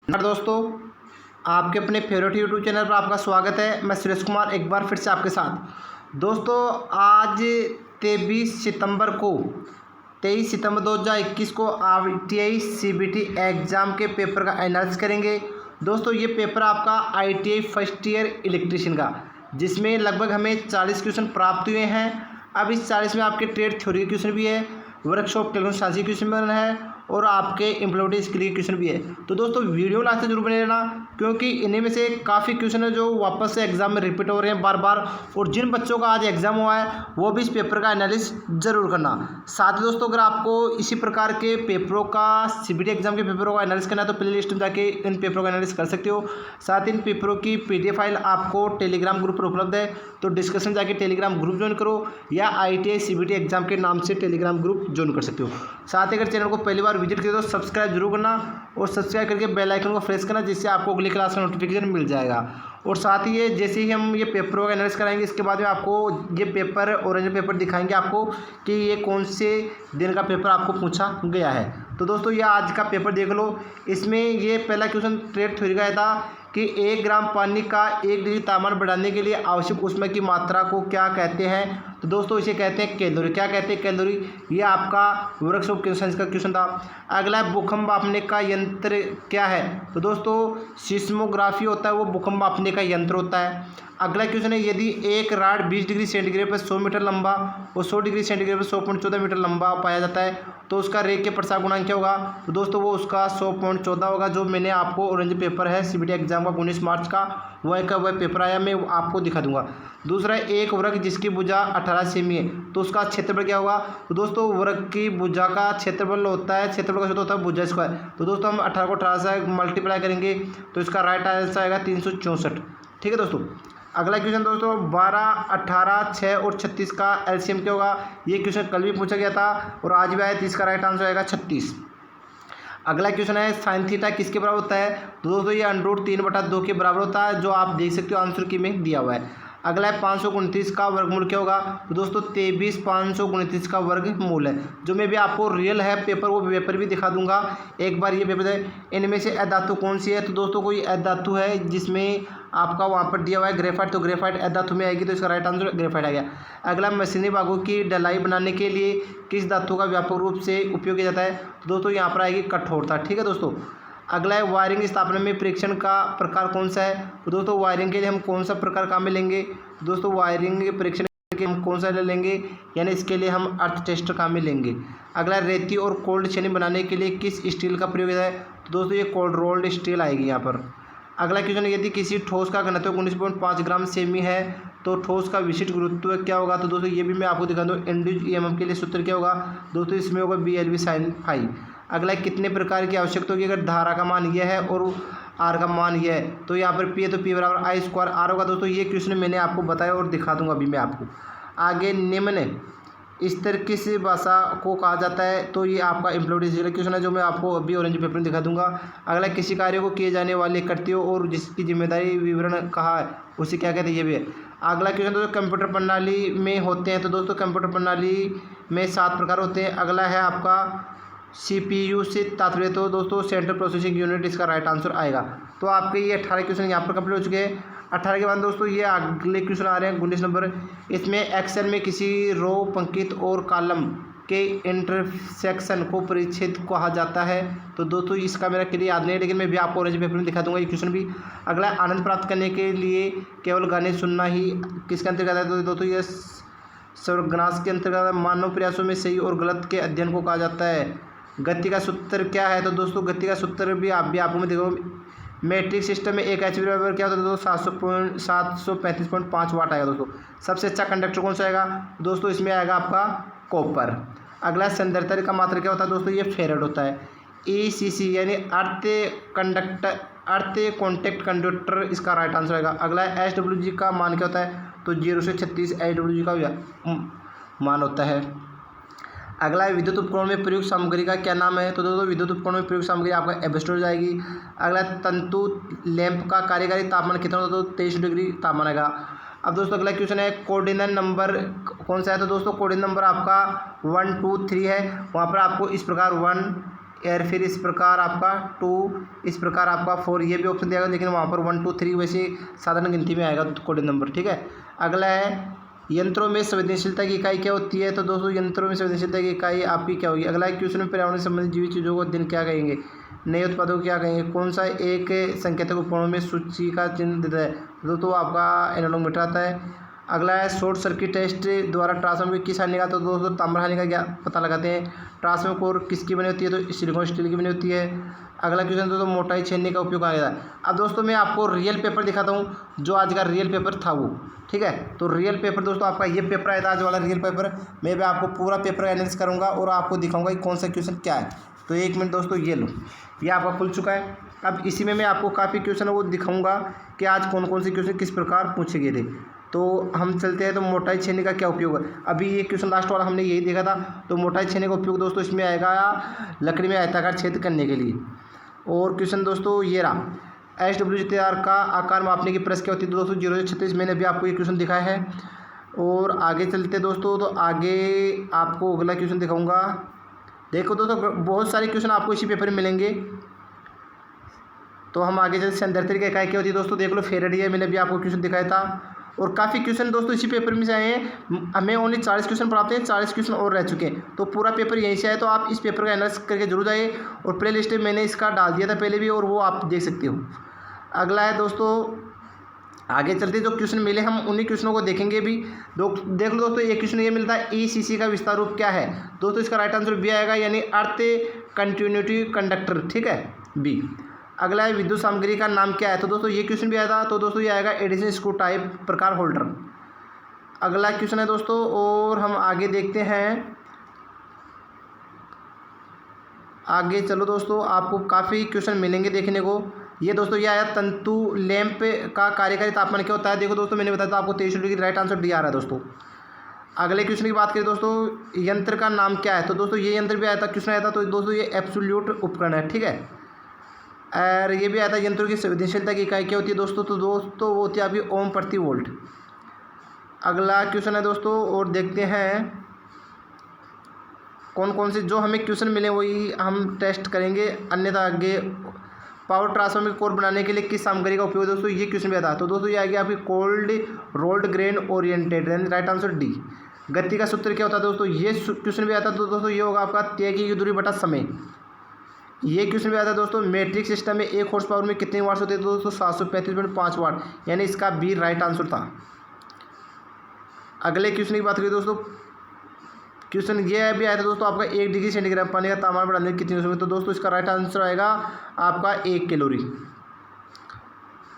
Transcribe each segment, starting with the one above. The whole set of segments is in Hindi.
नमस्कार दोस्तों, आपके अपने फेवरेट यूट्यूब चैनल पर आपका स्वागत है। मैं सुरेश कुमार एक बार फिर से आपके साथ। दोस्तों, आज 23 सितंबर 2021 को ITI CBT एग्ज़ाम के पेपर का एनालिसिस करेंगे। दोस्तों, ये पेपर आपका ITI फर्स्ट ईयर इलेक्ट्रीशियन का, जिसमें लगभग हमें 40 क्वेश्चन प्राप्त हुए हैं। अब इस 40 में आपके ट्रेड थ्योरी के क्वेश्चन भी है, वर्कशॉप कैलकुलेशन साइंस के क्वेश्चन बन है और आपके इम्प्लॉयमेंट स्किल के क्वेश्चन भी है। तो दोस्तों, वीडियो लास्ट तक जरूर बने रहना, क्योंकि इन्हीं में से काफ़ी क्वेश्चन है जो वापस से एग्जाम में रिपीट हो रहे हैं बार बार। और जिन बच्चों का आज एग्जाम हुआ है वो भी इस पेपर का एनालिसिस जरूर करना। साथ ही दोस्तों, अगर आपको इसी प्रकार के पेपरों का CBT एग्जाम के पेपरों का एनालिसिस करना है तो प्ले लिस्ट में जाके इन पेपरों का एनालिसिस कर सकते हो। साथ ही इन पेपरों की PDF फाइल आपको टेलीग्राम ग्रुप पर उपलब्ध है, तो डिस्कशन जाके टेलीग्राम ग्रुप ज्वाइन करो या ITI CBT एग्जाम के नाम से टेलीग्राम ग्रुप ज्वाइन कर सकते हो। साथ ही अगर चैनल को पहली बार विजिट किया तो सब्सक्राइब जरूर करना और सब्सक्राइब करके बेल आइकन को प्रेस करना, जिससे आपको अगली क्लास का नोटिफिकेशन मिल जाएगा। और साथ ही ये जैसे ही हम ये पेपरों का एनालिसिस कराएंगे, इसके बाद में आपको ये पेपर ऑरेंज पेपर दिखाएंगे आपको कि ये कौन से दिन का पेपर आपको पूछा गया है। तो दोस्तों, ये आज का पेपर देख लो। इसमें ये पहला क्वेश्चन ट्रेड थ्योरी का था कि 1 ग्राम पानी का 1 डिग्री तापमान बढ़ाने के लिए आवश्यक ऊष्मा की मात्रा को क्या कहते हैं। तो दोस्तों, इसे कहते हैं कैलोरी। क्या कहते हैं? कैलोरी। ये आपका वर्कशॉप साइंस का क्वेश्चन था। अगला भूकंप मापने का यंत्र क्या है। तो दोस्तों, सिस्मोग्राफी होता है, वो भूकंप मापने का यंत्र होता है। अगला क्वेश्चन है, यदि एक रॉड 20 डिग्री सेंटीग्रेड पर 100 मीटर लंबा और 100 डिग्री सेंटीग्रेड पर 100.14 मीटर लंबा पाया जाता है तो उसका रेखीय प्रसार गुणांक क्या होगा। तो दोस्तों, वो उसका 100.14 होगा। जो मैंने आपको ऑरेंज पेपर है CBT एग्जाम का 19 मार्च का, वह पेपर आया, मैं आपको दिखा दूंगा। दूसरा, एक वर्ग जिसकी भुजा 18 सेमी है तो उसका क्षेत्रफल क्या होगा। तो दोस्तों, वर्ग की भुजा का क्षेत्रफल होता है, क्षेत्रफल का सूत्र होता है भुजा स्क्वायर। तो दोस्तों, हम 18 को 18 से मल्टीप्लाई करेंगे तो इसका राइट आंसर आएगा 364। ठीक है दोस्तों। अगला क्वेश्चन दोस्तों, 12, 18, 6 और 36 का LCM क्या होगा। ये क्वेश्चन कल भी पूछा गया था और आज भी आया, तो इसका राइट आंसर आएगा 36। अगला क्वेश्चन है, साइन थीटा किसके बराबर होता है। तो दोस्तों, ये √3/2 के बराबर होता है, जो आप देख सकते हो आंसर की में दिया हुआ है। अगला है 529 का वर्गमूल क्या होगा। तो दोस्तों, 23/529 का वर्गमूल है, जो मैं भी आपको रियल है पेपर, वो पेपर भी दिखा दूंगा एक बार। ये पेपर है, इनमें से अधातु कौन सी है। तो दोस्तों, कोई अधातु है जिसमें आपका वहाँ पर दिया हुआ है ग्रेफाइट, तो ग्रेफाइट अधातु में आएगी, तो इसका राइट आंसर ग्रेफाइट आ गया। अगला, मशीनी भागों की ढलाई बनाने के लिए किस धातु का व्यापक रूप से उपयोग किया जाता है। तो दोस्तों, यहाँ पर आएगी कठोरता। ठीक है दोस्तों। अगला है, वायरिंग स्थापना में परीक्षण का प्रकार कौन सा है। तो दोस्तों, वायरिंग के लिए हम कौन सा प्रकार काम में लेंगे। तो दोस्तों, वायरिंग के परीक्षण के हम कौन सा लेंगे, यानी इसके लिए हम अर्थ टेस्ट काम में लेंगे। अगला, रेती और कोल्ड चेन बनाने के लिए किस स्टील का प्रयोग है। तो दोस्तों, ये कोल्ड रोल्ड स्टील आएगी यहाँ पर। अगला क्वेश्चन, यदि किसी ठोस का घनत्व 19.5 ग्राम सेमी है तो ठोस का विशिष्ट गुरुत्व क्या होगा। तो दोस्तों, ये भी मैं आपको दिखा दूँ। इंड्यूस्ड EMF के लिए सूत्र क्या होगा। दोस्तों, इसमें होगा BLV sin फाई। अगला, कितने प्रकार की आवश्यकता होगी अगर धारा का मान यह है और R का मान यह है। तो यहाँ पर P है तो P बराबर I² R होगा। दोस्तों, ये क्वेश्चन मैंने आपको बताया और दिखा दूंगा अभी मैं आपको। आगे, निम्न स्तर किस भाषा को कहा जाता है। तो ये आपका इम्प्लॉयमेंट क्वेश्चन है, जो मैं आपको अभी ऑरेंज पेपर में दिखा दूंगा। अगला, किसी कार्य को किए जाने वाले कर्तव्यों और जिसकी जिम्मेदारी विवरण कहा है उसे क्या कहते हैं, ये भी है। अगला क्वेश्चन दोस्तों, कंप्यूटर प्रणाली में होते हैं। तो दोस्तों, कंप्यूटर प्रणाली में 7 प्रकार होते हैं। अगला है आपका CPU से तात्पर्य, तो दोस्तों सेंट्रल प्रोसेसिंग यूनिट, इसका राइट आंसर आएगा। तो आपके ये 18 क्वेश्चन यहाँ पर कंप्लीट हो चुके हैं। 18 के बाद दोस्तों, ये अगले क्वेश्चन आ रहे हैं 19 नंबर। इसमें एक्सेल में किसी रो, पंक्ति और कॉलम के इंटरसेक्शन को परिच्छेद कहा जाता है। तो दोस्तों, इसका मेरा क्लियर याद नहीं है, लेकिन मैं भी आपको ऑरेंज पेपर में दिखा दूंगा ये क्वेश्चन भी। अगला, आनंद प्राप्त करने के लिए केवल गाने सुनना ही किसके अंतर्गत है। तो दोस्तों, ये सर्वग्रास के अंतर्गत। मानव प्रयासों में सही और गलत के अध्ययन को कहा जाता है। गति का सूत्र क्या है। तो दोस्तों, गति का सूत्र भी आपको मैं देखो, मैट्रिक सिस्टम में 1 HP बराबर क्या होता है। दोस्तों, 735.5 वाट आएगा। दोस्तों, सबसे अच्छा कंडक्टर कौन सा आएगा। दोस्तों, इसमें आएगा आपका कॉपर। अगला, संधारित्र का मात्रा क्या होता है। दोस्तों, ये फेरेड होता है। ECC यानी अर्थ कॉन्टैक्ट कंडक्टर, इसका राइट आंसर आएगा। अगला, SWG का मान क्या होता है। तो 0 से 36 SWG का मान होता है। अगला, विद्युत उपकरण में प्रयुक्त सामग्री का क्या नाम है। तो दोस्तों, विद्युत उपकरण में प्रयुक्त सामग्री आपका एब्सोल्यूट जाएगी। अगला, तंतु लैंप का कार्यकारी तापमान कितना होता है। तो 23 डिग्री तापमान आएगा। अब दोस्तों, अगला क्वेश्चन है, कोऑर्डिनेट नंबर कौन सा है। तो दोस्तों, कोऑर्डिनेट नंबर आपका 1 2 3 है। वहाँ पर आपको इस प्रकार 1 और फिर इस प्रकार आपका 2, इस प्रकार आपका 4, ये भी ऑप्शन दिया गया, लेकिन वहाँ पर 1 2 3 वैसे साधारण गिनती में आएगा कोडेड नंबर, ठीक है। अगला है यंत्रों में संवेदनशीलता की इकाई क्या होती है। तो दोस्तों यंत्रों में संवेदनशीलता की इकाई आपकी क्या होगी। अगला है क्वेश्चन में पर्यावरण से संबंधित जीवित चीज़ों को दिन क्या कहेंगे, नए उत्पादों को क्या कहेंगे, कौन सा एक संकेतक उपकरणों में सूची का चिन्ह देता है। दोस्तों आपका एनालॉगमीटर आता है। अगला है शॉर्ट सर्किट टेस्ट द्वारा ट्रांसफार्मर किस हानि का, तो दोस्तों ताम्र हानि का क्या पता लगाते हैं। ट्रांसफार्मर कोर किसकी बनी होती है, तो सिलिकॉन स्टील की बनी होती है। अगला क्वेश्चन दोस्तों मोटाई छेदने का उपयोग कहाँ गया। अब दोस्तों मैं आपको रियल पेपर दिखाता हूँ, जो आज का रियल पेपर था वो, ठीक है। तो रियल पेपर दोस्तों आपका ये पेपर आया था आज वाला रियल पेपर। मैं भी आपको पूरा पेपर एनालिसिस करूँगा और आपको दिखाऊंगा कि कौन सा क्वेश्चन क्या है। तो 1 मिनट दोस्तों, ये लो, ये आपका खुल चुका है। अब इसी में मैं आपको काफ़ी क्वेश्चन वो दिखाऊंगा कि आज कौन कौन से क्वेश्चन किस प्रकार पूछे गए थे। तो हम चलते हैं। तो मोटाई छेदने का क्या उपयोग है। अभी ये क्वेश्चन लास्ट वाला हमने यही देखा था। तो मोटाई छेदने का उपयोग दोस्तों इसमें आएगा लकड़ी में आयताकार छेद करने के लिए। और क्वेश्चन दोस्तों ये रहा, SWR का आकार मापने की प्रेस क्या होती है। दोस्तों 0 से 36 मैंने भी आपको ये क्वेश्चन दिखाया है। और आगे चलते दोस्तों, तो आगे आपको अगला क्वेश्चन दिखाऊंगा। देखो दोस्तों बहुत सारे क्वेश्चन आपको इसी पेपर में मिलेंगे। तो हम आगे चलते संदर्भित की इकाई क्या होती है। दोस्तों देख लो फेरेड है, मैंने भी आपको क्वेश्चन दिखाया था। और काफ़ी क्वेश्चन दोस्तों इसी पेपर में से आए हैं। हमें ओनली 40 क्वेश्चन प्राप्त हैं, 40 क्वेश्चन और रह चुके हैं। तो पूरा पेपर यहीं से आए। तो आप इस पेपर का एनालिसिस करके जरूर जाइए। और प्ले लिस्ट में मैंने इसका डाल दिया था पहले भी, और वो आप देख सकते हो। अगला है दोस्तों, आगे चलते जो क्वेश्चन मिले हम उन्हीं क्वेश्चनों को देखेंगे भी। देख लो दोस्तों, एक क्वेश्चन ये मिलता है ECC का विस्तार रूप क्या है। दोस्तों इसका राइट आंसर बी आएगा, यानी अर्थ कंटिन्यूटी कंडक्टर, ठीक है, बी। अगला है विद्युत सामग्री का नाम क्या है। तो दोस्तों ये क्वेश्चन भी आया था। तो दोस्तों ये आएगा एडिशन स्क्रू टाइप प्रकार होल्डर। अगला क्वेश्चन है दोस्तों, और हम आगे देखते हैं। आगे चलो दोस्तों, आपको काफ़ी क्वेश्चन मिलेंगे देखने को। ये दोस्तों ये आया तंतु लैंप का कार्यकारी तापमान क्या होता है। देखो दोस्तों मैंने बताया था आपको 23 डिग्री, राइट आंसर डी आ रहा है दोस्तों। अगले क्वेश्चन की बात करें दोस्तों, यंत्र का नाम क्या है। तो दोस्तों ये यंत्र भी आया था, क्वेश्चन आया था। तो दोस्तों ये एब्सोल्यूट उपकरण है, ठीक है। और ये भी आया था यंत्रों की संवेदनशीलता की इकाई क्या होती है दोस्तों। तो दोस्तों वो होती है आपकी ओम प्रति वोल्ट। अगला क्वेश्चन है दोस्तों, और देखते हैं कौन कौन से जो हमें क्वेश्चन मिले वही हम टेस्ट करेंगे, अन्यथा आगे पावर ट्रांसफार्मर कोर बनाने के लिए किस सामग्री का उपयोग। दोस्तों ये क्वेश्चन भी आता है। तो दोस्तों ये आएगी आपकी cold rolled grain oriented, right answer D. गति का सूत्र क्या होता है दोस्तों, ये क्वेश्चन भी आता है। तो दोस्तों ये होगा आपका तय की दूरी बटा समय। ये क्वेश्चन भी आता है दोस्तों, मैट्रिक सिस्टम में 1 हॉर्स पावर में कितने वाट्स होते हैं। तो दोस्तों 735.5 वाट, यानी इसका बी राइट आंसर था। अगले क्वेश्चन की बात करें दोस्तों, क्वेश्चन ये भी आया था दोस्तों आपका 1 डिग्री सेंटीग्रेड पानी का तापमान बढ़ाने की कितनी समय। तो दोस्तों इसका राइट आंसर आएगा आपका 1 कैलोरी।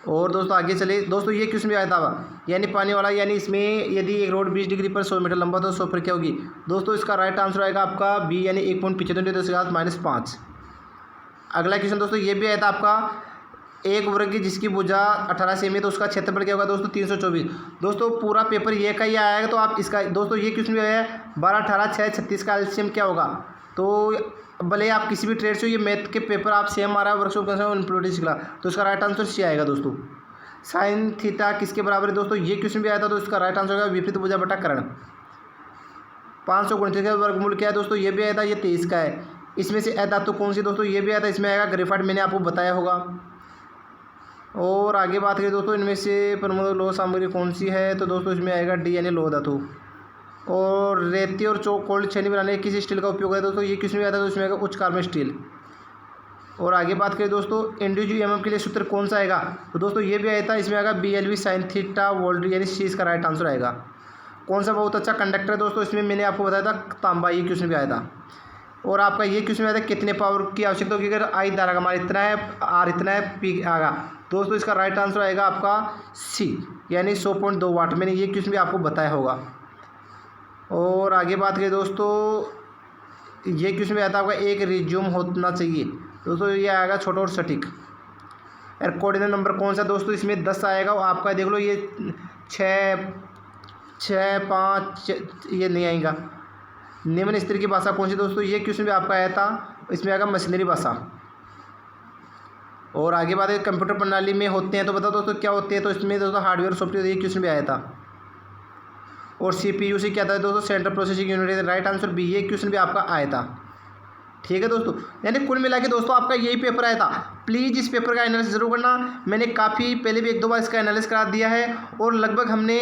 और दोस्तों आगे चले दोस्तों, ये क्वेश्चन भी आया था, यानी पानी वाला, यानी इसमें यदि एक रोड 20 डिग्री पर 100 मीटर लंबा तो 100 पर क्या होगी। दोस्तों इसका राइट आंसर आएगा आपका बी, यानी 1.75 × 10⁻⁵ अगला क्वेश्चन दोस्तों ये भी आया था आपका, एक वर्ग की जिसकी भुजा 18 सेमी, तो उसका क्षेत्रफल क्या होगा दोस्तों 324। दोस्तों पूरा पेपर ये का ही आएगा। तो आप इसका दोस्तों ये क्वेश्चन भी आया है 12 18 6 36 का एलसीएम क्या होगा। तो भले आप किसी भी ट्रेड से, ये मैथ के पेपर आप सेम आ रहा है वर्कशॉप का, तो इसका राइट आंसर सी आएगा दोस्तों। साइन थीटा किसके बराबर है दोस्तों, ये क्वेश्चन भी आया था। तो इसका राइट आंसर होगा विपरीत भुजा बटा कर्ण। 529 का वर्गमूल क्या है दोस्तों, ये भी आया था, ये 23 का है। इसमें से अधातु कौन सी दोस्तों, ये भी आया था, इसमें आएगा ग्रेफाइट, मैंने आपको बताया होगा। और आगे बात करें दोस्तों, इनमें से प्रमुख लोह सामग्री कौन सी है। तो दोस्तों इसमें आएगा डी, यानी लोह धातु। और रेती और कोल्ड छेनी बनाने किस स्टील का उपयोग है दोस्तों, ये किस में आता है। तो इसमें आएगा उच्च कार्बन स्टील। और आगे बात करें दोस्तों, इंड्यूस्ड ईएमएफ के लिए सूत्र कौन सा आएगा। तो दोस्तों ये भी आया था, इसमें आएगा BLV sin थीटा वोल्ट, यानी सी इसका राइट आंसर आएगा। कौन सा बहुत अच्छा कंडक्टर है दोस्तों, इसमें मैंने आपको बताया था तांबा, ये क्वेश्चन भी आया था। और आपका ये क्वेश्चन आया था कितने पावर की आवश्यकता होगी अगर आई धारा का मान इतना है, आर इतना है, पी आएगा। दोस्तों इसका राइट आंसर आएगा आपका सी, यानी 100.2 वाट। मैंने ये क्वेश्चन भी आपको बताया होगा। और आगे बात करें दोस्तों, ये क्वेश्चन भी आता है आपका एक रिज्यूम होना चाहिए। दोस्तों ये आएगा छोटा और सटीक। और कोऑर्डिनेट नंबर कौन सा दोस्तों, इसमें 10 आएगा। और आपका देख लो ये 6 5 ये नहीं आएगा। निम्न स्तर की भाषा कौन सी दोस्तों, ये क्वेश्चन भी आपका आया था, इसमें आएगा मशीनरी भाषा। और आगे बात है कंप्यूटर प्रणाली में होते हैं, तो बताओ दोस्तों क्या होते हैं। तो इसमें दोस्तों हार्डवेयर सॉफ्टवेयर, ये क्वेश्चन भी आया था। और CPU से क्या था दोस्तों, central processing unit, right answer B, ये क्वेश्चन भी आपका आया था। ठीक है दोस्तों, यानी कुल मिला के दोस्तों आपका यही पेपर आया था। प्लीज़ इस पेपर का एनालिसिस ज़रूर करना। मैंने काफ़ी पहले भी 1-2 बार इसका एनालिसिस करा दिया है और लगभग हमने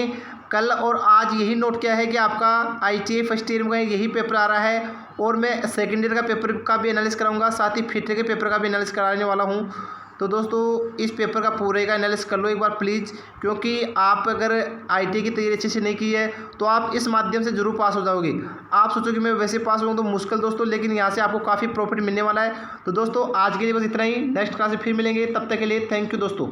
कल और आज यही नोट किया है कि आपका ITI फर्स्ट ईयर में यही पेपर आ रहा है और मैं सेकेंड ईयर का पेपर का भी एनालिसिस कराऊंगा, साथ ही फिफ्थ ईयर के पेपर का भी एनालिसिस कराने वाला हूँ। तो दोस्तों इस पेपर का पूरे का एनालिसिस कर लो एक बार प्लीज़, क्योंकि आप अगर ITI की तैयारी अच्छे से नहीं की है तो आप इस माध्यम से ज़रूर पास हो जाओगे। आप सोचो कि मैं वैसे पास होऊँ तो मुश्किल दोस्तों, लेकिन यहाँ से आपको काफ़ी प्रॉफिट मिलने वाला है। तो दोस्तों आज के लिए बस इतना ही, नेक्स्ट क्लास में फिर मिलेंगे, तब तक के लिए थैंक यू दोस्तों।